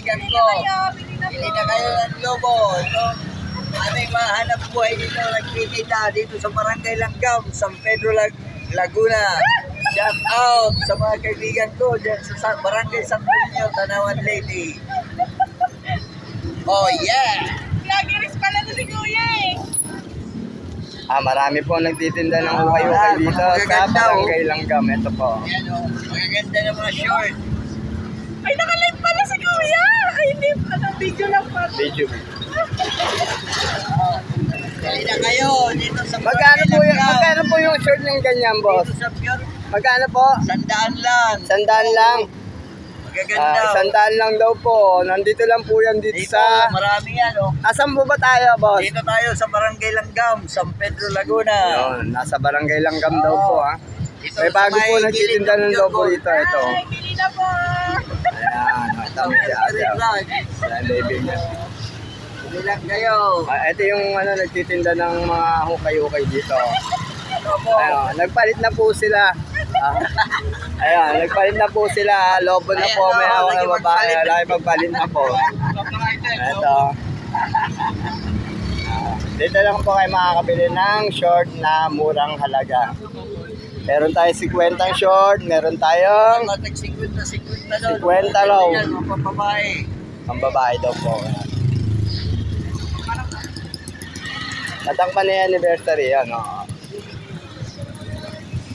kaibigan ko. Bili na kayo ng lobo. Ito, aming mahanap buhay dito. Nagkikita dito sa Barangay Langgam, San Pedro, Laguna. Shout out sa mga kaibigan ko dyan sa Barangay San Pedro, Tanawan Lady. Oh yeah! Vloggeries pala to si Kuya eh. Marami po nagtitinda ng ukay-ukay dito sa Barangay Langgam. Ito po. Ayan o, magaganda ng mga short. Ay, nakalive pala si Kuya. Ay, hindi. Video lang pa. Video. Bili na kayo dito sa Magkano po yung short ng ganyan, boss? Dito sa Pure, Magkano po? 100 lang. 100 lang. Magaganda. 100 lang daw po. Nandito lang po yan dito Dito, sa... marami yan o. Asan po ba tayo, boss? Dito tayo sa Barangay Langgam, San Pedro, Laguna. Yun, nasa Barangay Langgam daw po, ha. Dito May sa bago po may nagtitinda gilid ng lobo Pure dito. Ito. Ay, bili na po. Ayan, matami si ate. Ayan, baby niya. Bili lang kayo. Ito yung nagtitinda ng mga hukay-hukay dito. Opo. Ayun, nagpalit na po sila. Ayun, nagpalit na po sila. Lobo na po, may hawak na babae. Lagi magpalit na po. Ito. Dito lang po kayo makakabili ng short na murang halaga. Meron tayong 50 short, meron tayong Matag 50 daw. 50 raw. Yan, mga papabae. ang babae daw po. Matang pa na yung anniversary, ano.